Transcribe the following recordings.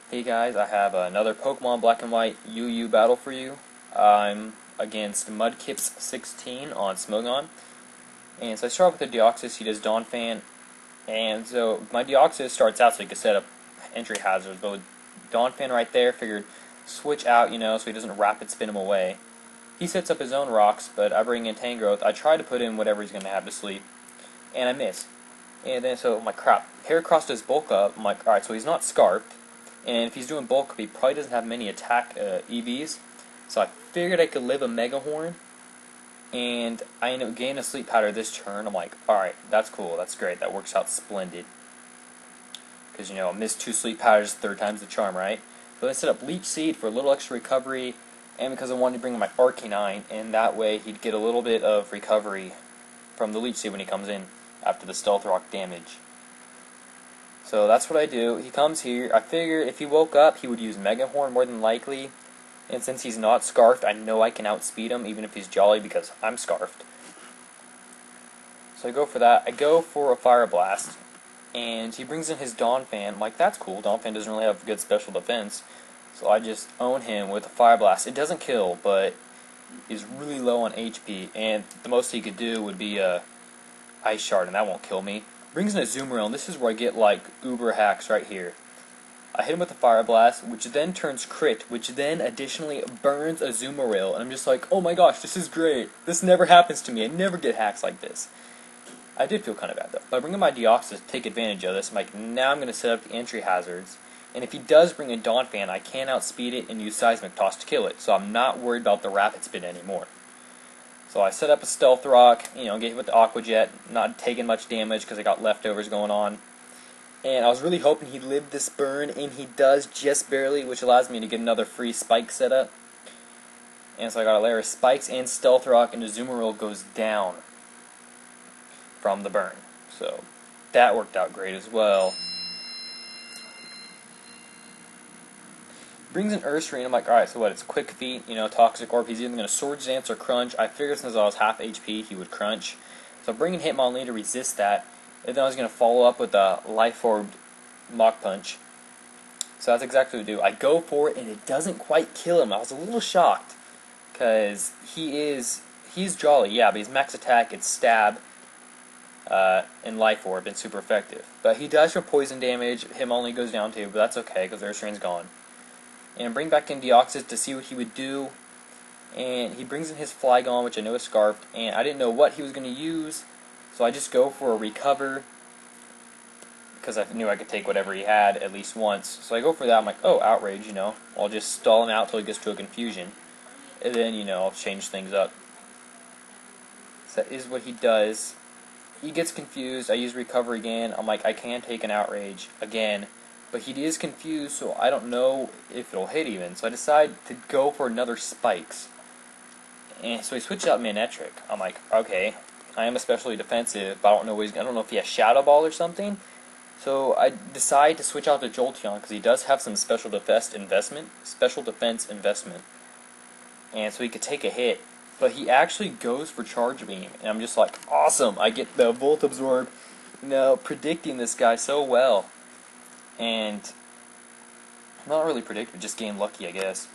Hey guys, I have another Pokemon Black and White UU battle for you. I'm against Mudkipz16 on Smogon. And so I start with the Deoxys, he does Donphan. And so my Deoxys starts out so he can set up entry hazards, but with Donphan right there, figured switch out, so he doesn't rapid spin him away. He sets up his own rocks, but I bring in Tangrowth. I try to put in whatever he's going to have to sleep, and I miss. And then so I'm like, crap, Heracross does bulk up. I'm like, alright, so he's not Scarfed. And if he's doing bulk up, he probably doesn't have many attack EVs. So I figured I could live a Mega Horn. And I end up gaining a Sleep Powder this turn. I'm like, alright, that's cool, that's great, that works out splendid. Because, I missed 2 Sleep Powders, third time's the charm, right? So I set up Leech Seed for a little extra recovery. And because I wanted to bring in my Arcanine, and that way he'd get a little bit of recovery from the Leech Seed when he comes in after the Stealth Rock damage. So that's what I do. He comes here. I figure if he woke up, he would use Mega Horn more than likely. And since he's not Scarfed, I know I can outspeed him, even if he's Jolly, because I'm Scarfed. So I go for that. I go for a Fire Blast. And he brings in his Donphan. I'm like, that's cool. Donphan doesn't really have good special defense. So I just own him with a Fire Blast. It doesn't kill, but he's really low on HP. And the most he could do would be a Ice Shard, and that won't kill me. Brings in a Zoomeril, and this is where I get like uber hacks right here. I hit him with a Fire Blast, which then turns crit, which then additionally burns a Zoomeril, and I'm just like, oh my gosh, this is great. This never happens to me. I never get hacks like this. I did feel kind of bad though. But I bring in my Deoxys to take advantage of this. I'm like, now I'm going to set up the entry hazards, and if he does bring in Donphan, I can outspeed it and use Seismic Toss to kill it, so I'm not worried about the Rapid Spin anymore. So I set up a Stealth Rock, get hit with the Aqua Jet, not taking much damage because I got leftovers going on. And I was really hoping he'd live this burn, and he does just barely, which allows me to get another free Spike setup. And so I got a layer of Spikes and Stealth Rock, and the Zoomeril goes down from the burn. So that worked out great as well. Brings in Ursaring, I'm like, alright, so what, it's Quick Feet, Toxic Orb, he's either going to Swords Dance or Crunch. I figured since I was half HP, he would Crunch. So I'm bringing Hitmonlee to resist that, and then I was going to follow up with a Life Orb Mach Punch. So that's exactly what I do. I go for it, and it doesn't quite kill him. I was a little shocked, because he's Jolly, yeah, but he's max attack, it's Stab, and Life Orb, and super effective. But he does for poison damage, Hitmonlee goes down too, but that's okay, because Ursaring's gone. And bring back in Deoxys to see what he would do. And he brings in his Flygon, which I know is Scarfed, and I didn't know what he was going to use, so I just go for a Recover, because I knew I could take whatever he had at least once. So I go for that, I'm like, oh, Outrage, I'll just stall him out till he gets to a Confusion, and then, I'll change things up. So that is what he does. He gets confused, I use Recover again, I'm like, I can take an Outrage again, but he is confused, so I don't know if it'll hit even. So I decide to go for another Spikes. And so he switched out Manectric. I'm like, okay, I am especially defensive, but I don't know if he has Shadow Ball or something. So I decide to switch out to Jolteon because he does have some special defense investment. And so he could take a hit. But he actually goes for Charge Beam, and I'm just like, awesome! I get the Volt Absorb. Predicting this guy so well. And not really predicted, just game lucky, I guess.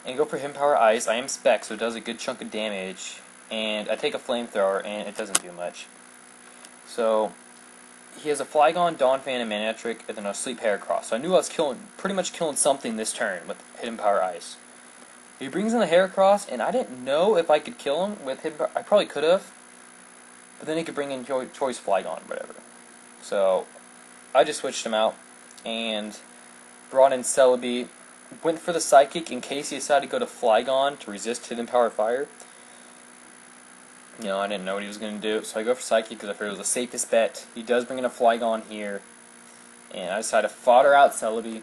And go for Himpower Ice. I am Spec, so it does a good chunk of damage. And I take a Flamethrower, and it doesn't do much. So he has a Flygon, Donphan, and Manectric, and then a Sleep Heracross. So I knew I was pretty much killing something this turn with Himpower Ice. He brings in the Heracross, and I didn't know if I could kill him with Himpower. I probably could have, but then he could bring in Choice Flygon, whatever. So I just switched him out and brought in Celebi, went for the Psychic in case he decided to go to Flygon to resist Hidden Power Fire. I didn't know what he was going to do, so I go for Psychic because I figured it was the safest bet. He does bring in a Flygon here, and I decided to fodder out Celebi.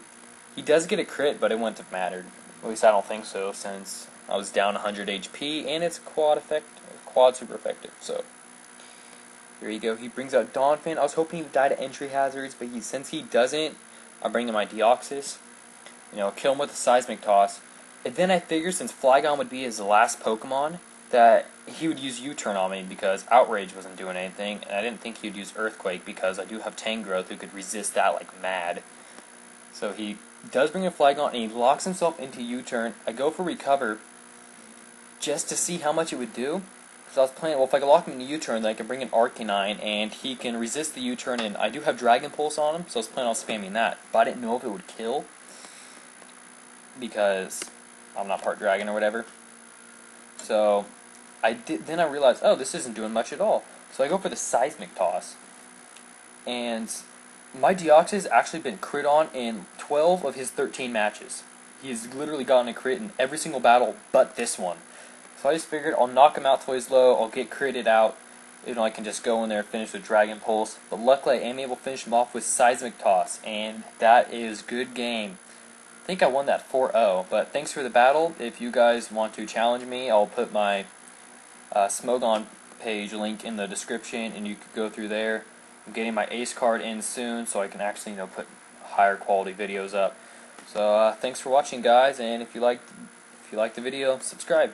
He does get a crit, but it wouldn't have mattered. At least I don't think so, since I was down 100 HP, and it's quad super effective, so there you go. He brings out Donphan. I was hoping he would die to entry hazards, but since he doesn't, I bring in my Deoxys. Kill him with a Seismic Toss. And then I figured since Flygon would be his last Pokemon, that he would use U-Turn on me because Outrage wasn't doing anything, and I didn't think he would use Earthquake because I do have Tangrowth who could resist that like mad. So he does bring a flag on, and he locks himself into U-turn. I go for recover just to see how much it would do. So I was playing, well, if I could lock him into U-turn, then I can bring an Arcanine, and he can resist the U-turn, and I do have Dragon Pulse on him, so I was planning on spamming that. But I didn't know if it would kill, because I'm not part dragon or whatever. So then I realized, oh, this isn't doing much at all. So I go for the Seismic Toss, and my Deoxys actually been crit on in 12 of his 13 matches. He's literally gotten a crit in every single battle but this one. So I just figured I'll knock him out till he's low, I'll get critted out, I can just go in there and finish with Dragon Pulse. But luckily I am able to finish him off with Seismic Toss, and that is good game. I think I won that 4-0, but thanks for the battle. If you guys want to challenge me, I'll put my Smogon page link in the description, and you could go through there. I'm getting my ace card in soon, so I can actually put higher quality videos up. So thanks for watching, guys, and if you liked the video, subscribe.